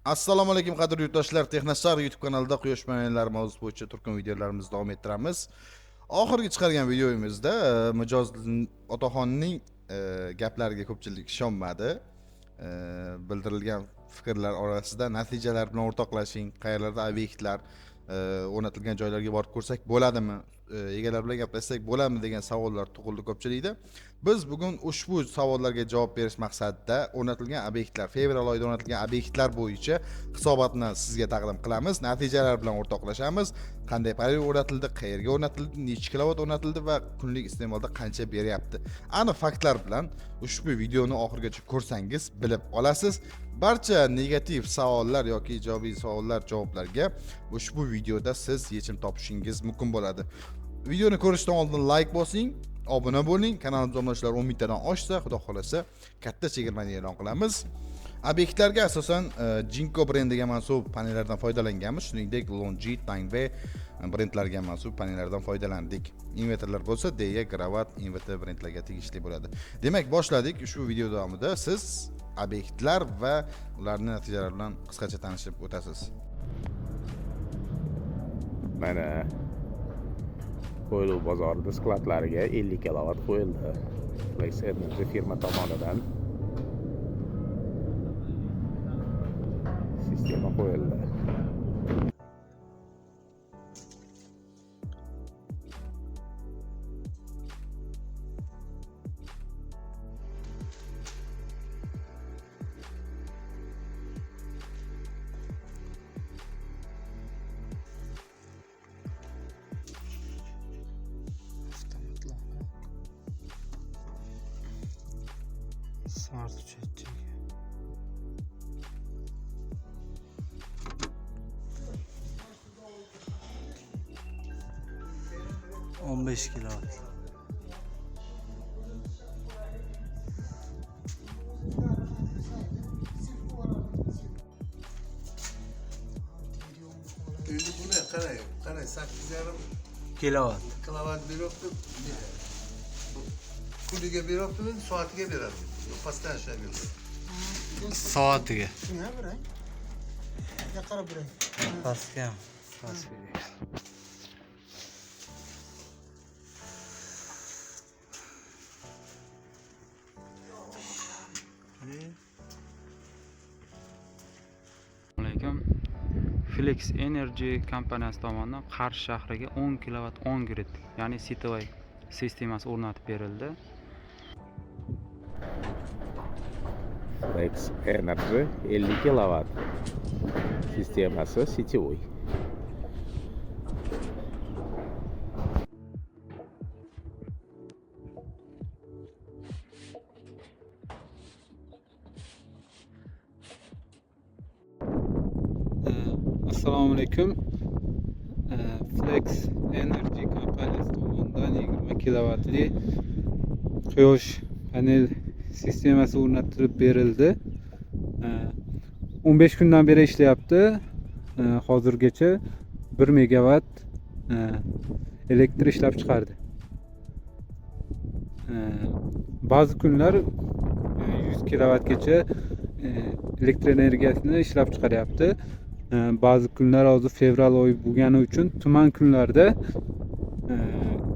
Assalomu alaykum qadrli yurtdoshlar, Texnostar YouTube kanalida quyosh panellari mavzusi bo'yicha turkum videolarimizni davom ettiramiz. Oxirgi chiqargan videomizda Mijoz otaxonning gaplariga ko'pchilik ishonmadi. Bildirilgan fikrlar orasida natijalar bilan o'rtoqlashing, qayerlarda obyektlar o'rnatilgan joylarga borib ko'rsak bo'ladimi, egalar bilan gaplashsak bo'ladimi degan savollar tug'ildi ko'pchilikda. Biz bugun ushbu savollarga javob berish maqsadida o'rnatilgan obyektlar, fevral oyida o'rnatilgan obyektlar bo'yicha hisobotni sizga taqdim qilamiz, natijalar bilan o'rtoqlashamiz. Qanday panel o'rnatildi, qayerga o'rnatildi, necha kilovat o'rnatildi va kunlik iste'molda qancha beryapti. Aniq faktlar bilan ushbu videoni oxirigacha ko'rsangiz bilib olasiz. Barcha negativ savollar yoki ijobiy savollar javoblarga ushbu videoda siz yechim topishingiz mumkin bo'ladi. Videoni ko'rishdan oldin like bosing, obuna bo'ling, kanalimizga obunachilar 10 mingtadan oshsa, xudo xolasa katta chegirmani e'lon qilamiz. Obyektlarga asosan Jinko brendiga mansub panellardan foydalanganmiz, shuningdek Longi, Tangve brendlariga mansub panellardan foydalandik. Inverterlar bo'lsa Deya, Gravat inverter brendlarga tegishli bo'ladi. Demak, boshladik. Ushbu video davomida siz obyektlar va ularning natijalari bilan qisqacha tanishib o'tasiz. Mana qo'yilib bozorida skladlariga 50 kilovat qo'yildi. Flex Energy firma tomonidan sistema qo'yildi. Smart uçacak. 15 kilowatt. Endi buni qarang 8,5 Kilowatt. kilovat beryapti. Kuniga beryaptimi, soatiga beradi. Pastdan ishlab beradi. Soatiga. Shunga qarang. Ya qarab qarang. Pastga. Pastga. Alaykum. Flex Energy kompaniyasi tomonidan Qarshi shahriga 10 kilovat 10 grid, ya'ni sitvoy sistemasi o'rnatib berildi. Flex Energy 50 kilovat sistemasi sitvoy. Assalomu alaykum. Flex Energy kompaniyasi tomonidan 20 kilovatli quyosh panel sistemasi o'rnatilib berildi. 15 kundan beri ishlayapti. Hozirgacha 1 megawatt elektr ishlab chiqardi. Ba'zi kunlar 100 kilovattgacha elektr energiyasini ishlab chiqaryapti. Ba'zi kunlar hozir fevral oyi bo'lgani uchun tuman kunlarda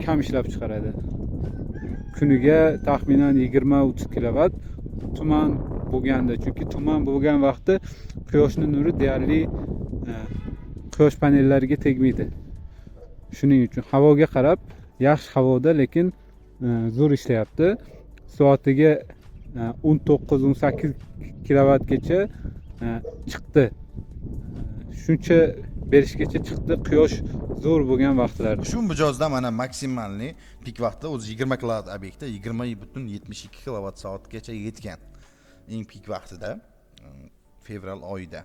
kam ishlab chiqaradi. Kuniga taxminan 20-30 kilovat tuman bo'lganda, chunki tuman bo'lgan vaqtda quyoshning nuri deyarli quyosh panellariga tegmaydi. Shuning uchun havoga qarab yaxshi havoda, lekin zo'r ishlayapti. Soatiga 19-18 kilovatgacha chiqdi. Shuncha berishgacha chiqdi quyosh zo'r bo'lgan vaqtlarda. Shu mijozda mana maksimalniy pik vaqtda o'zi 20 kilovat obyektda 20,72 kilovat soatgacha yetgan. Eng pik vaqtida fevral oyida.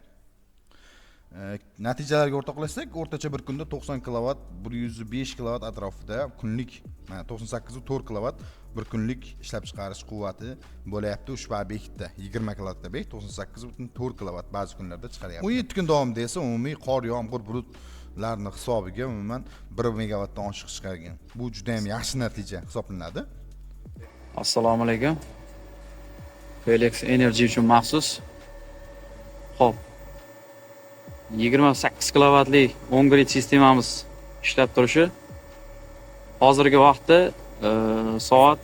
Natijalarga o'rtoqlashsak, o'rtacha bir kunda 90 kilovat, 105 kilovat atrofida kunlik, 98,4 kilovat bir kunlik ishlab chiqarish quvvati bo'layapti ushbu obyektda. 20 kilovat obyekt 98,4 kilovat ba'zi kunlarda chiqaryapti. 17 kun davomida esa umumiy qor, yomg'ir, bulutlarning hisobiga umuman 1 megawattdan oshiq chiqargan. Bu juda ham yaxshi natija hisoblanadi. Assalomu alaykum. Flex Energy uchun maxsus. Xo'p, 28 kilovatli 10 grid sistemamiz ishlab turishi. Hozirgi vaqtda soat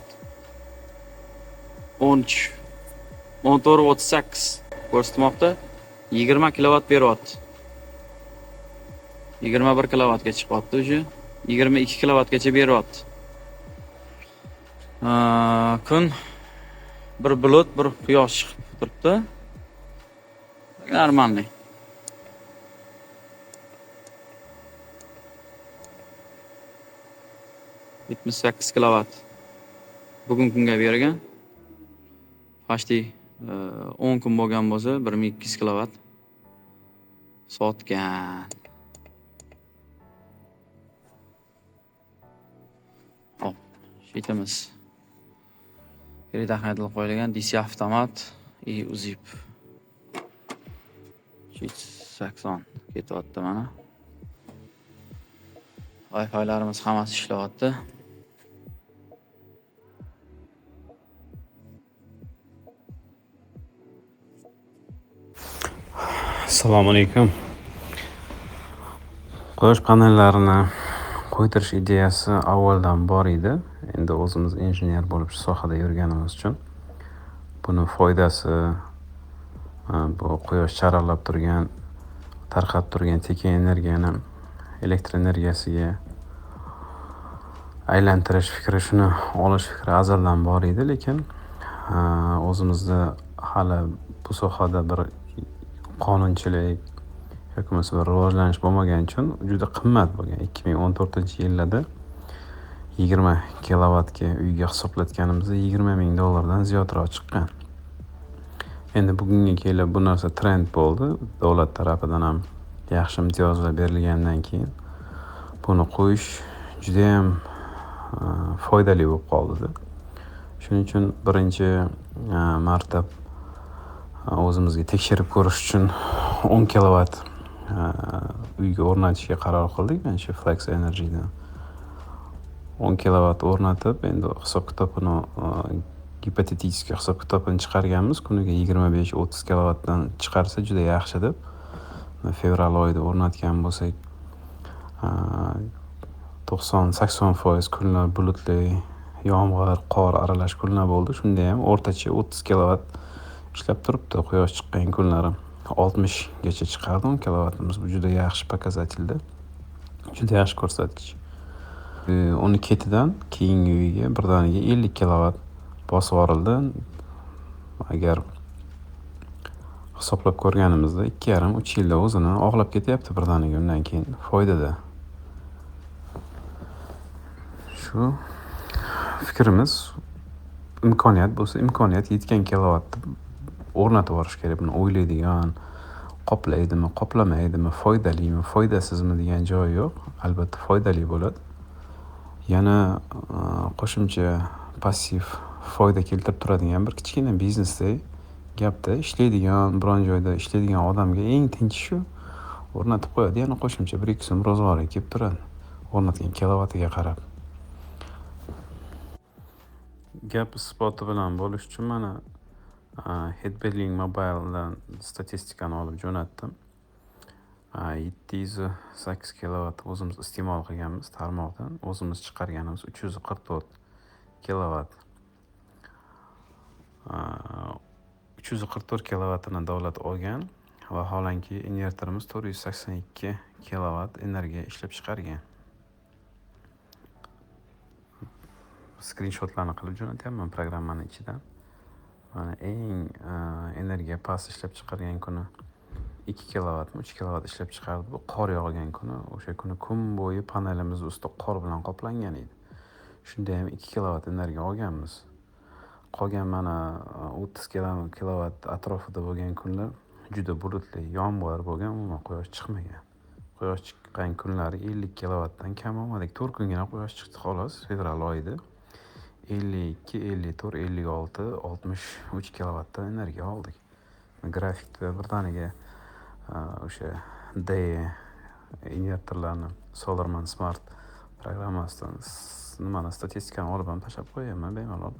14:38 ko'rsatmoqda. 20 kilovat beryapti. 21 kilovatga chiqyapti уже. 22 kilovatgacha beryapti. Kun bir bulut, bir quyosh chiqib turibdi. Normalniy. Yetmish 8 kilovat. Bugungi kunga bergan. Почти 10 kun bo'lgan bo'lsa 1200 kilovat sotgan. Hop, shitamiz. Yerda haydalib qo'yilgan DC avtomat и uzib. 80 ketyapti mana. Wi-Fi'larimiz hammasi ishlayapti. Assalomu alaykum. Quyosh panellarini qo'ydirish ideyasi avvaldan bor edi. Endi o'zimiz injener bo'lib shu sohada yurganimiz uchun buni foydasi bu quyosh charaqlab turgan, tarqab turgan tekin energiyani elektr energiyasiga aylantirish fikri, shuni olish fikri azaldan bor edi, lekin o'zimizda hali bu sohada bir qonunchilik yoki bo'lmasa bir rivojlanish bo'lmagani uchun juda qimmat bo'lgan. 2014-yillarda 20 kilovatga uyga hisoblatganimizda $20,000 dan ziyodroq chiqqan. Endi bugunga kelib bu narsa trend bo'ldi. Davlat tarafidan ham yaxshi imtiyozlar berilgandan keyin buni qo'yish juda ham foydali bo'lib qoldi. Shuning uchun birinchi marta o'zimizga tekshirib ko'rish uchun 10 kilovat uyga o'rnatishga qaror qildik. Mana shu Flex Energy'dan 10 kilovat o'rnatib, endi hisob-kitobini gipotetik hisob-kitobini chiqarganmiz. Kuniga 25-30 kilovatdan chiqarsa juda yaxshi deb. Fevral oyida o'rnatgan bo'lsak 90-80% kunlar bulutli, yomg'ir, qor aralash kunlar bo'ldi. Shunda ham o'rtacha 30 kilovat ishlab turibdi. Quyosh chiqqan kunlari 60 gacha chiqardi 10 kilovatimiz. Bu juda yaxshi показательda. Juda yaxshi ko'rsatkich. Uni ketidan keyingi uyga birdaniga 50 kilovat bosib yuborildi. Agar hisoblab ko'rganimizda 2,5-3 yilda o'zini oqlab ketyapti birdaniga, undan keyin foydada. Shu fikrimiz, imkoniyat bo'lsa, imkoniyat yetgan kilovatni o'rnatib yuborish kerak. Buni o'ylaydigan, qoplaydimi, qoplamaydimi, foydalimi, foydasizmi degan joyi yo'q. Albatta foydali bo'ladi. Yana qo'shimcha passiv foyda keltirib turadigan bir kichkina biznesdek gapda, ishlaydigan, biron joyda ishlaydigan odamga eng tinchi shu. O'rnatib qo'yadi, yana qo'shimcha 1-2 so'm ro'zg'ori kelib turadi. O'rnatgan kilovatiga qarab. Gap isboti bilan bo'lish uchun mana Headbuilding Mobile'dan statistikani olib jo'natdim. 708 kilovat o'zimiz iste'mol qilganmiz tarmoqdan. O'zimiz chiqarganimiz 344 kilovat. 344 kilovatini davlat olgan va holanki invertorimiz 482 kilovat energiya ishlab chiqargan. Screenshotlarni qilib jo'natyapman programmaning ichidan. Mana eng energiya past ishlab chiqargan kuni 2 kilovatmi, 3 kilovat ishlab chiqardi. Bu qor yog'gan kuni, o'sha kuni kun bo'yi panelimiz usti qor bilan qoplangan edi. Shunda ham 2 kilovat energiya olganmiz. Qolgan mana 30 kilovat atrofida bo'lgan kunlar juda bulutli, yomg'ir bo'lgan, umuman quyosh chiqmagan. Quyosh chiqqan kunlari 50 kilovatdan kam olmadik. 4 kungina quyosh chiqdi xolos, fevral oyida. 52, 54, 56, 63 kilovatdan energiya oldik. Grafikda birdaniga o'sha D invertorlarni Solarman Smart programmasidan nimani statistikani olib ham tashlab qo'yaman, bemalol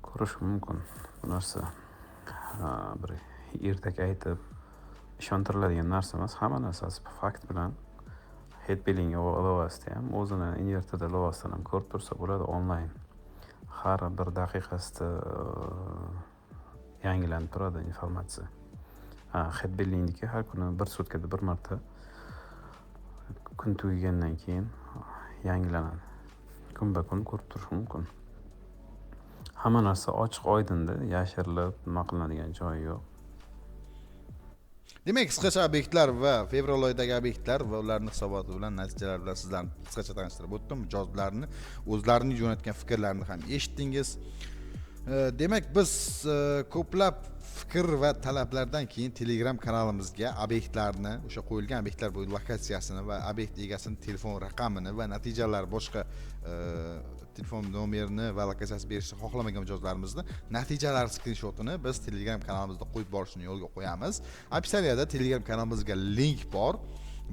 ko'rish mumkin. Bu narsa bir ertak aytib ishontiriladigan narsa emas. Hamma narsasi fakt bilan head billing ilovasida ham o'zini invertida ilovasidan ham ko'rib tursa bo'ladi onlayn. Har bir daqiqasida yangilanib turadi informatsiya. Head billingniki har kuni bir sutkada bir marta kun tugagandan keyin yangilanadi. Kunba kun ko'rib turish mumkin. Hamma narsa ochiq oydinda, yashirilib nima qilinadigan joyi yo'q. Demak, qisqacha obyektlar va fevral oyidagi obyektlar va ularning hisoboti bilan natijalar bilan sizlarni qisqacha tanishtirib o'tdim. Mijozlarni o'zlarining jo'natgan fikrlarini ham eshitdingiz. Demak, biz ko'plab fikr va talablardan keyin Telegram kanalimizga obyektlarni, o'sha qo'yilgan obyektlar bo'yicha lokatsiyasini va obyekt egasining telefon raqamini va natijalar boshqa telefon nomerini va lokatsiyasini berishni xohlamagan mijozlarimizni natijalar skrinshotini biz Telegram kanalimizda qo'yib borishni yo'lga qo'yamiz. Opsiyada Telegram kanalimizga link bor.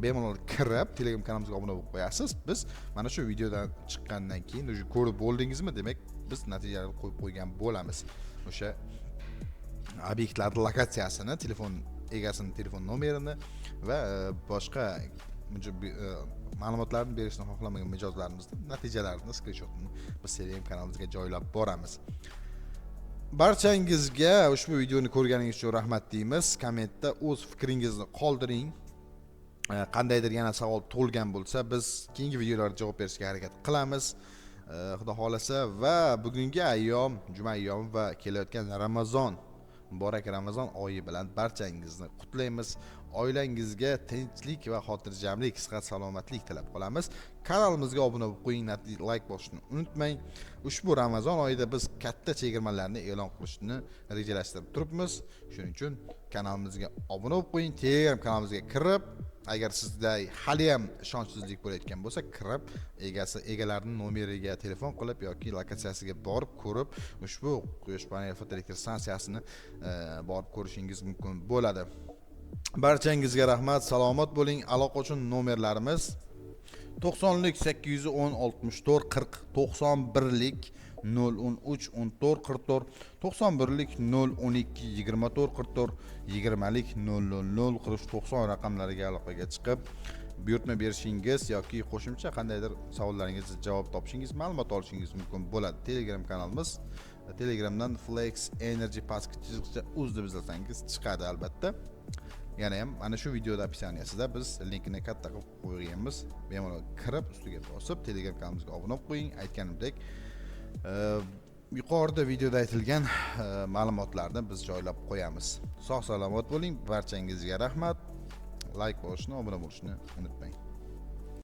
Bemalol kirib Telegram kanalimizga obuna bo'lib qo'yasiz. Biz mana shu videodan chiqqandan keyin o'sha ko'rib bo'ldingizmi, demak biz natijalarni qo'yib qo'ygan bo'lamiz. O'sha obyektlarning lokatsiyasini, telefon egasining telefon nomerini va boshqa ma'lumotlarni berishni xohlamagan mijozlarimizning natijalarini skrinshotini biz Telegram kanalimizga joylab boramiz. Barchangizga ushbu videoni ko'rganingiz uchun rahmat deymiz. Kommentda o'z fikringizni qoldiring. Qandaydir yana savol tug'ilgan bo'lsa, biz keyingi videolarda javob berishga harakat qilamiz. Xudo xolasa va bugungi ayyom, juma ayyomi va kelayotgan Ramazon, muborak Ramazon oyi bilan barchangizni qutlaymiz. Oilangizga tinchlik va xotirjamlik, sihat salomatlik tilab qolamiz. Kanalimizga obuna bo'lib qo'ying, like bosishni unutmang. Ushbu Ramazon oyida biz katta chegirmalarni e'lon qilishni rejalashtirib turibmiz. Shuning uchun kanalimizga obuna bo'lib qo'ying, Telegram kanalimizga kirib, agar sizda hali ham ishonchsizlik bo'layotgan bo'lsa, kirib egalarining nomeriga telefon qilib yoki lokatsiyasiga borib ko'rib, ushbu quyosh paneli fotoelektr stansiyasini borib ko'rishingiz mumkin bo'ladi. Barchangizga rahmat, salomat bo'ling. Aloqa uchun nomerlarimiz 90lik 810 64 40, 91lik 013 14 44, 91lik 012 24 44, 20lik 000 90 raqamlariga aloqaga chiqib buyurtma berishingiz yoki qo'shimcha qandaydir savollaringizga javob topishingiz, ma'lumot olishingiz mumkin bo'ladi. Telegram kanalimiz, Telegramdan Flex Energy pastga uz deb izlasangiz chiqadi albatta. Yana ham ana shu videoda opsiyaniyasida biz linkini katta qilib qo'yganmiz. Bemalol kirib ustiga bosib Telegram kanalimizga obuna bo'lib qo'ying. Aytganimdek, yuqorida videoda aytilgan ma'lumotlarni biz joylab qo'yamiz. Sog' salomat bo'ling. Barchangizga rahmat. Like bosishni, obuna bo'lishni unutmang.